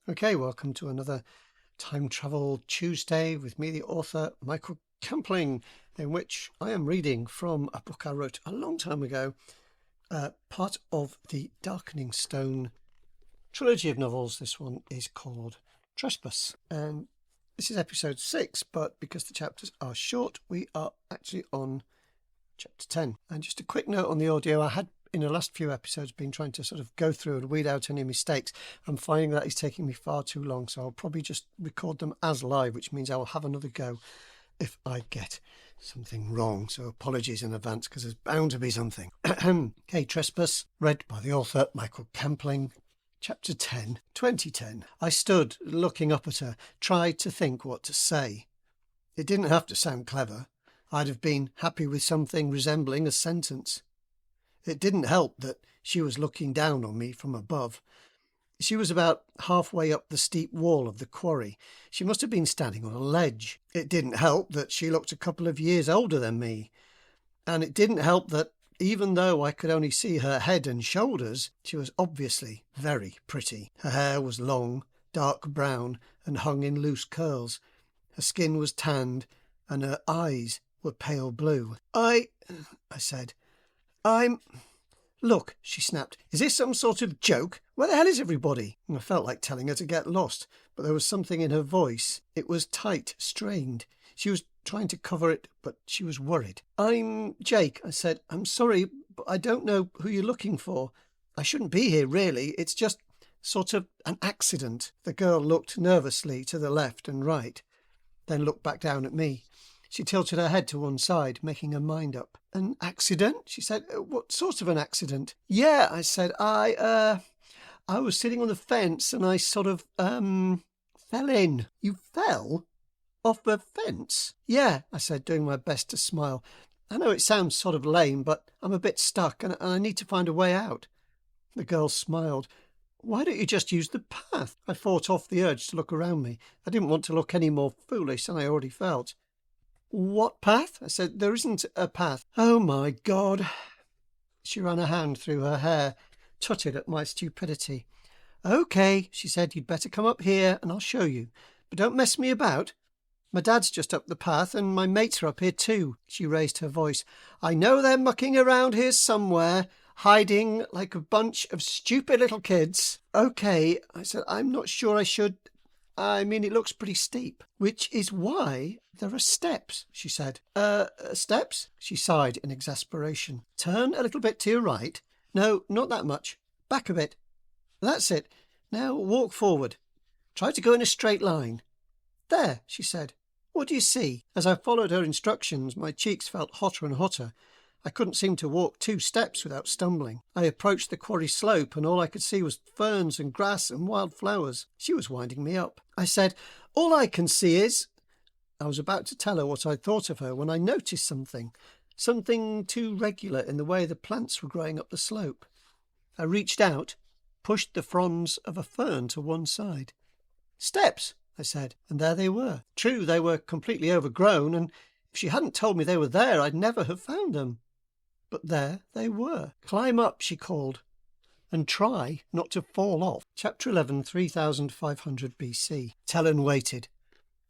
Okay, welcome to another Time Travel Tuesday with me, the author, Michael Campling, in which I am reading from a book I wrote a long time ago, part of the Darkening Stone trilogy of novels. This one is called Trespass, and this is episode 6, but because the chapters are short, we are actually on chapter 10. And just a quick note on the audio, I had in the last few episodes been trying to sort of go through and weed out any mistakes. I'm finding that it's taking me far too long, so I'll probably just record them as live, which means I will have another go if I get something wrong. So apologies in advance, because there's bound to be something. Okay, Trespass, read by the author Michael Campling, chapter 10, 2010. I stood looking up at her, tried to think what to say. It didn't have to sound clever. I'd have been happy with something resembling a sentence. It didn't help that she was looking down on me from above. She was about halfway up the steep wall of the quarry. She must have been standing on a ledge. It didn't help that she looked a couple of years older than me. And it didn't help that, even though I could only see her head and shoulders, she was obviously very pretty. Her hair was long, dark brown, and hung in loose curls. Her skin was tanned, and her eyes were pale blue. I said. Look, she snapped. Is this some sort of joke? Where the hell is everybody? And I felt like telling her to get lost, but there was something in her voice. It was tight, strained. She was trying to cover it, but she was worried. I'm Jake, I said. I'm sorry, but I don't know who you're looking for. I shouldn't be here, really. It's just sort of an accident. The girl looked nervously to the left and right, then looked back down at me. She tilted her head to one side, making her mind up. An accident? She said. What sort of an accident? Yeah, I said. I was sitting on the fence and I sort of, fell in. You fell? Off the fence? Yeah, I said, doing my best to smile. I know it sounds sort of lame, but I'm a bit stuck and I need to find a way out. The girl smiled. Why don't you just use the path? I fought off the urge to look around me. I didn't want to look any more foolish than I already felt. What path? I said. There isn't a path. Oh, my God. She ran a hand through her hair, tutted at my stupidity. OK, she said, you'd better come up here and I'll show you. But don't mess me about. My dad's just up the path and my mates are up here too. She raised her voice. I know they're mucking around here somewhere, hiding like a bunch of stupid little kids. OK, I said, I'm not sure I should. I mean, it looks pretty steep. Which is why there are steps, she said. Steps? She sighed in exasperation. Turn a little bit to your right. No, not that much. Back a bit. That's it. Now walk forward. Try to go in a straight line. There, she said. What do you see? As I followed her instructions, my cheeks felt hotter and hotter. I couldn't seem to walk 2 steps without stumbling. I approached the quarry slope and all I could see was ferns and grass and wild flowers. She was winding me up. I said, all I can see is... I was about to tell her what I thought of her when I noticed something too regular in the way the plants were growing up the slope. I reached out, pushed the fronds of a fern to one side. Steps, I said, and there they were. True, they were completely overgrown, and if she hadn't told me they were there, I'd never have found them. But there they were. Climb up, she called, and try not to fall off. Chapter 11, 3500 BC. Tellen waited.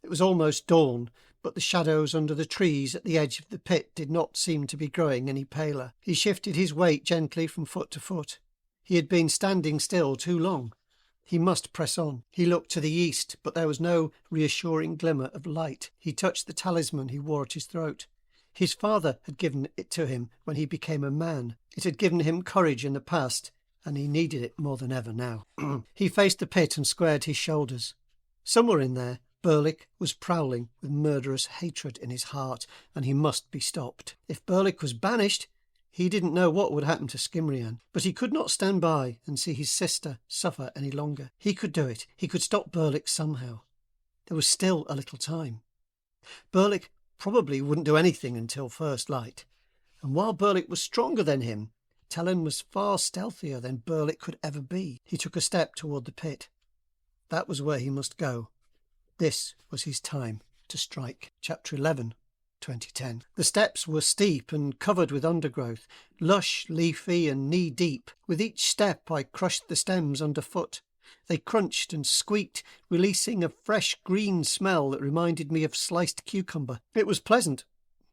It was almost dawn, but the shadows under the trees at the edge of the pit did not seem to be growing any paler. He shifted his weight gently from foot to foot. He had been standing still too long. He must press on. He looked to the east, but there was no reassuring glimmer of light. He touched the talisman he wore at his throat. His father had given it to him when he became a man. It had given him courage in the past, and he needed it more than ever now. He faced the pit and squared his shoulders. Somewhere in there, Berlik was prowling with murderous hatred in his heart, and he must be stopped. If Berlik was banished, he didn't know what would happen to Skimrian, but he could not stand by and see his sister suffer any longer. He could do it. He could stop Berlik somehow. There was still a little time. Berlik probably wouldn't do anything until first light, and while Berlik was stronger than him, Tellen was far stealthier than Berlik could ever be. He took a step toward the pit. That was where he must go. This was his time to strike. Chapter 11, 2010. The steps were steep and covered with undergrowth, lush, leafy and knee-deep. With each step I crushed the stems underfoot. They crunched and squeaked, releasing a fresh green smell that reminded me of sliced cucumber. It was pleasant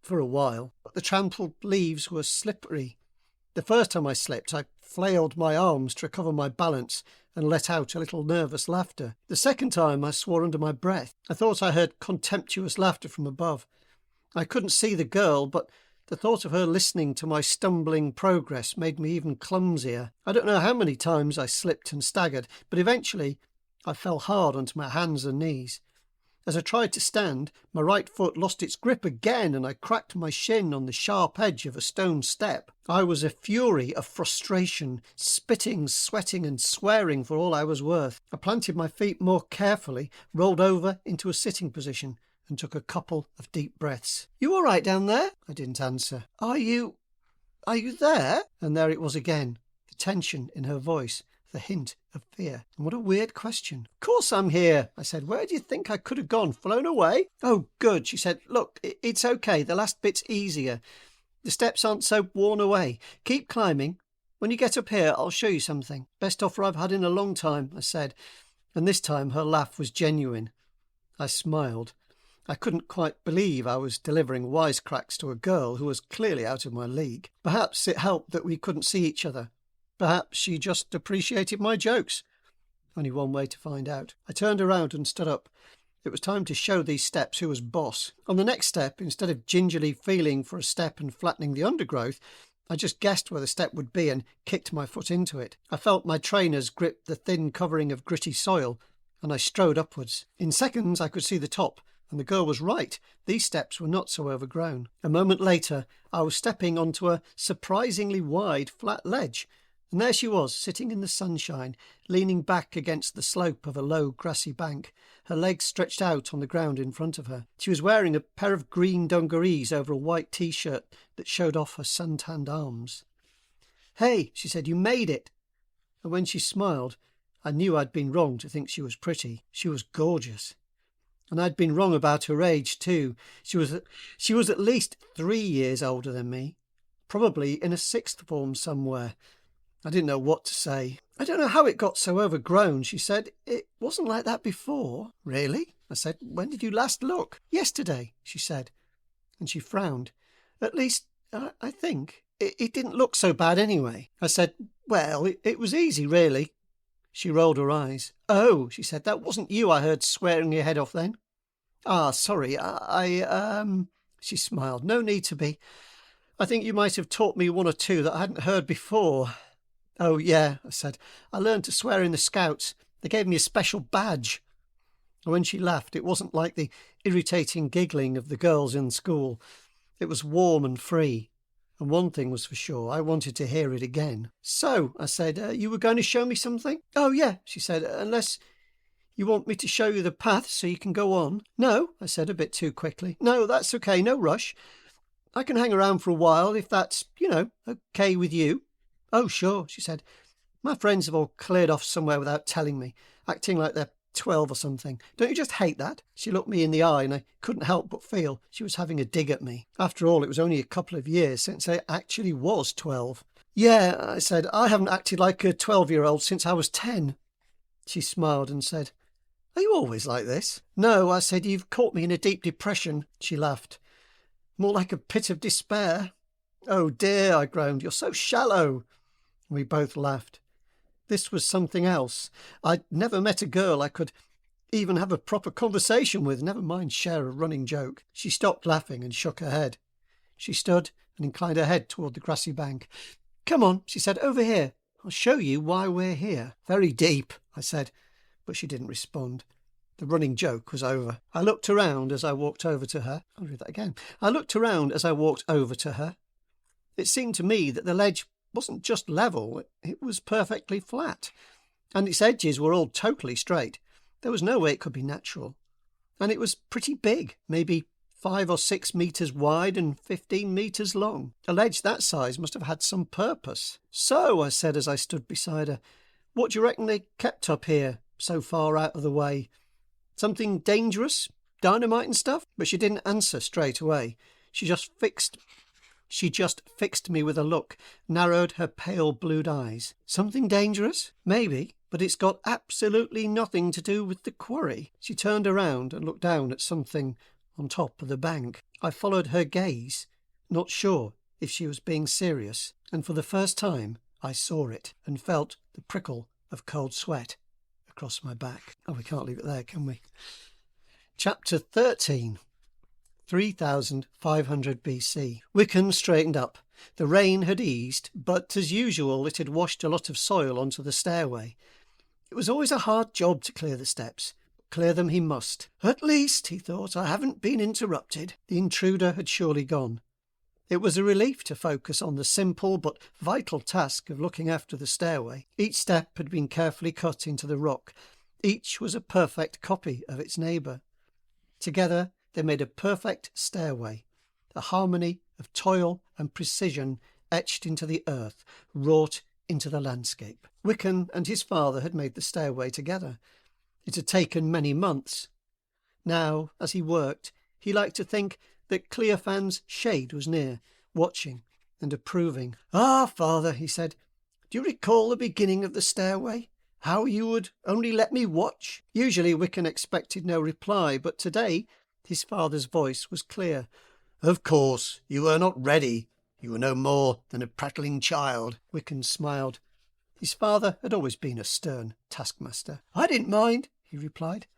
for a while, but the trampled leaves were slippery. The first time I slipped, I flailed my arms to recover my balance and let out a little nervous laughter. The second time I swore under my breath. I thought I heard contemptuous laughter from above. I couldn't see the girl, but the thought of her listening to my stumbling progress made me even clumsier. I don't know how many times I slipped and staggered, but eventually I fell hard onto my hands and knees. As I tried to stand, my right foot lost its grip again and I cracked my shin on the sharp edge of a stone step. I was a fury of frustration, spitting, sweating and swearing for all I was worth. I planted my feet more carefully, rolled over into a sitting position and took a couple of deep breaths. "You all right down there?" I didn't answer. Are you there?" And there it was again, the tension in her voice, the hint of fear. And what a weird question. "Of course I'm here," I said. "Where do you think I could have gone? Flown away?" "Oh, good," she said. "Look, it's okay. The last bit's easier. The steps aren't so worn away. Keep climbing. When you get up here, I'll show you something." "Best offer I've had in a long time," I said. And this time her laugh was genuine. I smiled. I couldn't quite believe I was delivering wisecracks to a girl who was clearly out of my league. Perhaps it helped that we couldn't see each other. Perhaps she just appreciated my jokes. Only one way to find out. I turned around and stood up. It was time to show these steps who was boss. On the next step, instead of gingerly feeling for a step and flattening the undergrowth, I just guessed where the step would be and kicked my foot into it. I felt my trainers grip the thin covering of gritty soil, and I strode upwards. In seconds I could see the top, and the girl was right. These steps were not so overgrown. A moment later, I was stepping onto a surprisingly wide, flat ledge, and there she was, sitting in the sunshine, leaning back against the slope of a low, grassy bank, her legs stretched out on the ground in front of her. She was wearing a pair of green dungarees over a white T-shirt that showed off her sun-tanned arms. "Hey," she said, "you made it." And when she smiled, I knew I'd been wrong to think she was pretty. She was gorgeous. And I'd been wrong about her age, too. She was at least 3 years older than me, probably in a sixth form somewhere. I didn't know what to say. "I don't know how it got so overgrown," she said. "It wasn't like that before." "Really?" I said. "When did you last look?" "Yesterday," she said, and she frowned. "At least, I think. It didn't look so bad anyway." I said, "Well, it was easy, really." She rolled her eyes. "Oh," she said, "that wasn't you I heard swearing your head off then?" "Ah, sorry, She smiled. "No need to be. I think you might have taught me one or two that I hadn't heard before." "Oh, yeah," I said. "I learned to swear in the Scouts. They gave me a special badge." And when she laughed, it wasn't like the irritating giggling of the girls in school. It was warm and free. And one thing was for sure, I wanted to hear it again. "So," I said, "you were going to show me something?" "Oh, yeah," she said, "unless you want me to show you the path so you can go on." "No," I said a bit too quickly. "No, that's okay, no rush. I can hang around for a while if that's, okay with you." "Oh, sure," she said. "My friends have all cleared off somewhere without telling me, acting like they're 12 or something. Don't you just hate that?" She looked me in the eye and I couldn't help but feel she was having a dig at me. After all, it was only a couple of years since I actually was 12. "Yeah," I said, "I haven't acted like a 12-year-old since I was 10. She smiled and said, "Are you always like this?" "No," I said, "you've caught me in a deep depression." She laughed. "More like a pit of despair." "Oh dear," I groaned, "you're so shallow." We both laughed. This was something else. I'd never met a girl I could even have a proper conversation with, never mind share a running joke. She stopped laughing and shook her head. She stood and inclined her head toward the grassy bank. "Come on," she said, "over here. I'll show you why we're here." "Very deep," I said, but she didn't respond. The running joke was over. I looked around as I walked over to her. I'll read that again. I looked around as I walked over to her. It seemed to me that the ledge wasn't just level, it was perfectly flat, and its edges were all totally straight. There was no way it could be natural. And it was pretty big, maybe 5 or 6 meters wide and 15 meters long. A ledge that size must have had some purpose. "So," I said as I stood beside her, "what do you reckon they kept up here, so far out of the way? Something dangerous? Dynamite and stuff?" But she didn't answer straight away. She just fixed She just fixed me with a look, narrowed her pale blued eyes. Something dangerous? Maybe, but it's got absolutely nothing to do with the quarry. She turned around and looked down at something on top of the bank. I followed her gaze, not sure if she was being serious, and for the first time I saw it and felt the prickle of cold sweat across my back. Oh, we can't leave it there, can we? Chapter 13. 3500 BC. Wiccan straightened up. The rain had eased, but as usual it had washed a lot of soil onto the stairway. It was always a hard job to clear the steps. Clear them he must. At least, he thought, I haven't been interrupted. The intruder had surely gone. It was a relief to focus on the simple but vital task of looking after the stairway. Each step had been carefully cut into the rock. Each was a perfect copy of its neighbour. Together they made a perfect stairway, a harmony of toil and precision etched into the earth, wrought into the landscape. Wiccan and his father had made the stairway together. It had taken many months. Now, as he worked, he liked to think that Cleofan's shade was near, watching and approving. "Ah, father," he said, "do you recall the beginning of the stairway? How you would only let me watch?" Usually Wiccan expected no reply, but today his father's voice was clear. "Of course, you were not ready. You were no more than a prattling child." Wiccan smiled. His father had always been a stern taskmaster. "I didn't mind," he replied.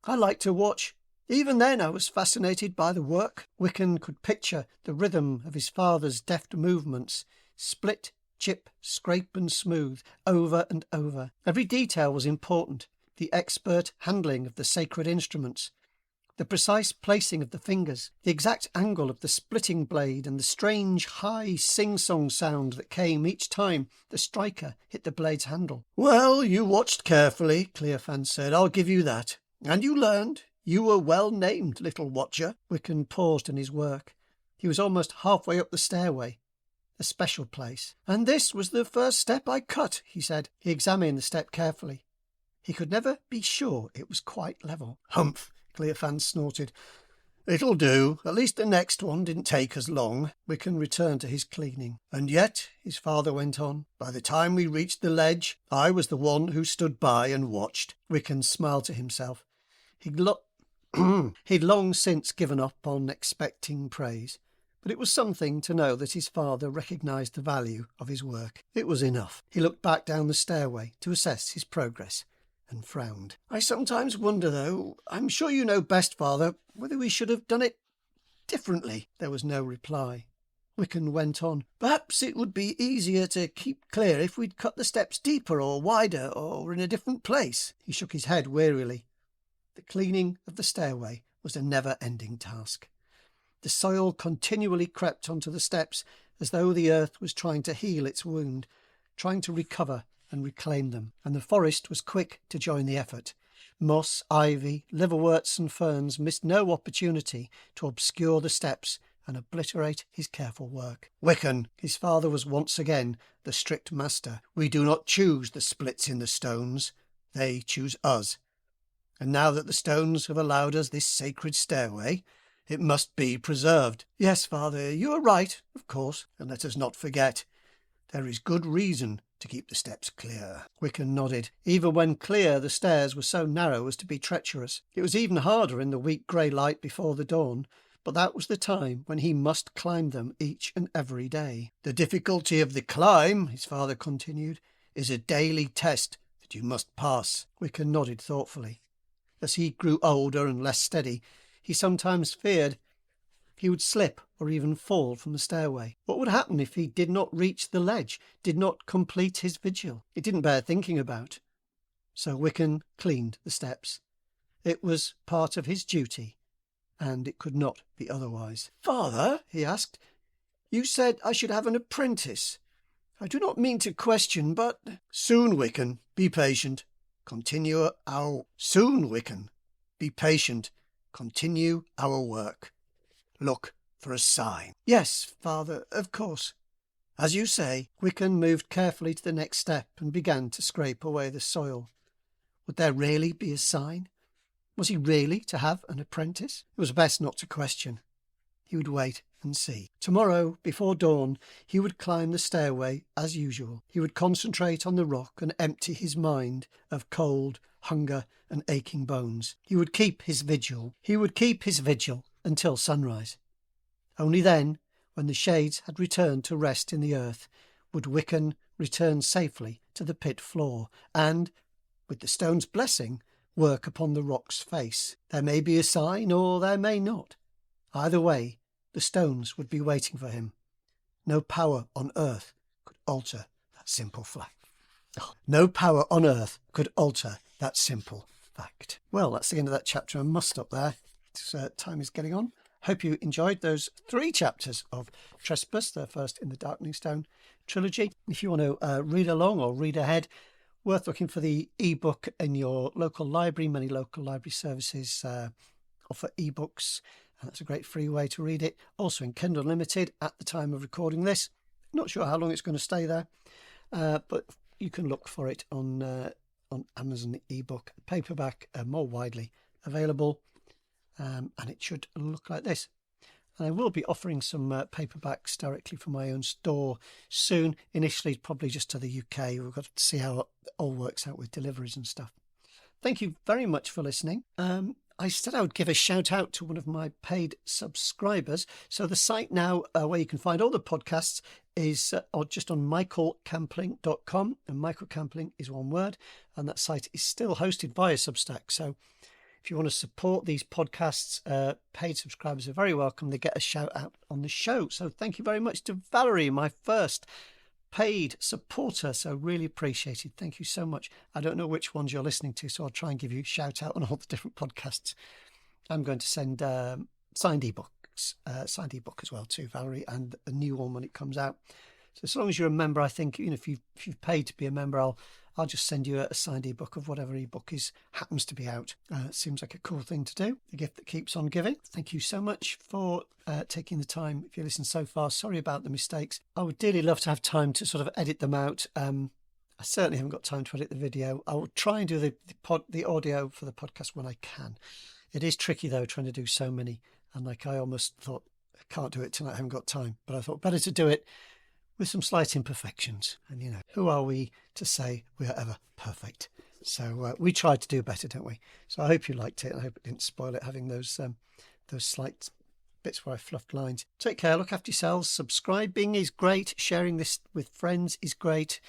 "I liked to watch. Even then I was fascinated by the work." Wiccan could picture the rhythm of his father's deft movements, split, chip, scrape and smooth, over and over. Every detail was important. The expert handling of the sacred instruments, the precise placing of the fingers, the exact angle of the splitting blade, and the strange high sing-song sound that came each time the striker hit the blade's handle. "Well, you watched carefully," Cleofan said. "I'll give you that. And you learned. You were well named, little watcher." Wiccan paused in his work. He was almost halfway up the stairway. A special place. "And this was the first step I cut," he said. He examined the step carefully. He could never be sure it was quite level. "Humph," Cleofan snorted. "It'll do. At least the next one didn't take as long." Wiccan returned to his cleaning. "And yet," his father went on, "by the time we reached the ledge, I was the one who stood by and watched." Wiccan smiled to himself. He'd long since given up on expecting praise, but it was something to know that his father recognised the value of his work. It was enough. He looked back down the stairway to assess his progress and frowned. "I sometimes wonder, though, I'm sure you know best, father, whether we should have done it differently." There was no reply. Wiccan went on. "Perhaps it would be easier to keep clear if we'd cut the steps deeper or wider or in a different place." He shook his head wearily. The cleaning of the stairway was a never-ending task. The soil continually crept onto the steps as though the earth was trying to heal its wound, trying to recover and reclaim them, and the forest was quick to join the effort. Moss, ivy, liverworts and ferns missed no opportunity to obscure the steps and obliterate his careful work. "Wiccan," his father was once again the strict master, "we do not choose the splits in the stones. They choose us. And now that the stones have allowed us this sacred stairway, it must be preserved." "Yes, father, you are right, of course." "And let us not forget, there is good reason to keep the steps clear." Wiccan nodded. Even when clear, the stairs were so narrow as to be treacherous. It was even harder in the weak grey light before the dawn, but that was the time when he must climb them each and every day. "The difficulty of the climb," his father continued, "is a daily test that you must pass." Wiccan nodded thoughtfully. As he grew older and less steady, he sometimes feared he would slip or even fall from the stairway. What would happen if he did not reach the ledge, did not complete his vigil? It didn't bear thinking about. So Wiccan cleaned the steps. It was part of his duty, and it could not be otherwise. "Father," he asked, "you said I should have an apprentice. I do not mean to question, but—" "Soon, Wiccan. Be patient. Soon, Wiccan. Be patient. Continue our work. Look for a sign." "Yes, father, of course." "As you say." Wiccan moved carefully to the next step and began to scrape away the soil. Would there really be a sign? Was he really to have an apprentice? It was best not to question. he would wait and see. Tomorrow, before dawn, he would climb the stairway as usual. He would concentrate on the rock and empty his mind of cold, hunger, and aching bones. He would keep his vigil. He would keep his vigil until sunrise. Only then, when the shades had returned to rest in the earth, would Wiccan return safely to the pit floor and, with the stone's blessing, work upon the rock's face. There may be a sign, or there may not. Either way, the stones would be waiting for him. No power on earth could alter that simple fact. No power on earth could alter that simple fact. Well, that's the end of that chapter. I must stop there. Time is getting on. Hope you enjoyed those 3 chapters of Trespass, the first in the Darkening Stone trilogy. If you want to read along or read ahead, worth looking for the ebook in your local library. Many local library services offer ebooks, and that's a great free way to read it. Also in Kindle Unlimited at the time of recording this. Not sure how long it's going to stay there, but you can look for it on Amazon ebook. Paperback more widely available, and it should look like this. And I will be offering some paperbacks directly from my own store soon. Initially, probably just to the UK. We've got to see how it all works out with deliveries and stuff. Thank you very much for listening. I said I would give a shout out to one of my paid subscribers. So the site now where you can find all the podcasts is just on michaelcampling.com. And Michael Campling is one word. And that site is still hosted via Substack. So if you want to support these podcasts, paid subscribers are very welcome. They get a shout out on the show. So thank you very much to Valerie, my first paid supporter. So really appreciated. Thank you so much. I don't know which ones you're listening to, so I'll try and give you a shout out on all the different podcasts. I'm going to send signed ebook as well to Valerie, and a new one when it comes out. So as long as you're a member, I think, if you've paid to be a member, I'll just send you a signed ebook of whatever ebook happens to be out. It seems like a cool thing to do. The gift that keeps on giving. Thank you so much for taking the time. If you listen so far, sorry about the mistakes. I would dearly love to have time to sort of edit them out. I certainly haven't got time to edit the video. I will try and do the audio for the podcast when I can. It is tricky though, trying to do so many. And I almost thought, I can't do it tonight, I haven't got time. But I thought better to do it with some slight imperfections. And who are we to say we are ever perfect? So we try to do better, don't we? So I hope you liked it. I hope it didn't spoil it, having those slight bits where I fluffed lines. Take care, look after yourselves. Subscribing is great. Sharing this with friends is great.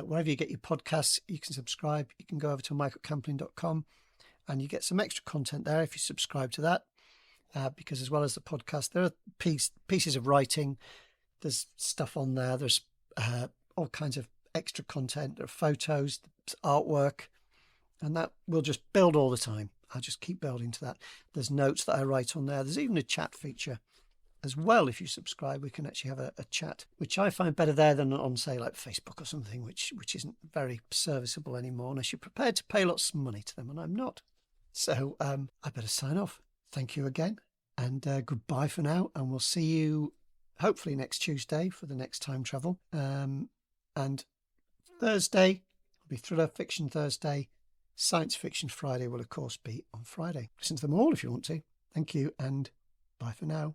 Wherever you get your podcasts, you can subscribe. You can go over to michaelcampling.com and you get some extra content there if you subscribe to that. Because as well as the podcast, there are pieces of writing. There's stuff on there. There's all kinds of extra content. There are photos, artwork, and that will just build all the time. I'll just keep building to that. There's notes that I write on there. There's even a chat feature as well. If you subscribe, we can actually have a chat, which I find better there than on, say, like Facebook or something, which isn't very serviceable anymore unless you're prepared to pay lots of money to them, and I'm not. So I better sign off. Thank you again, and goodbye for now, and we'll see you hopefully next Tuesday for the next time travel. And Thursday will be Thriller Fiction Thursday. Science Fiction Friday will, of course, be on Friday. Listen to them all if you want to. Thank you, and bye for now.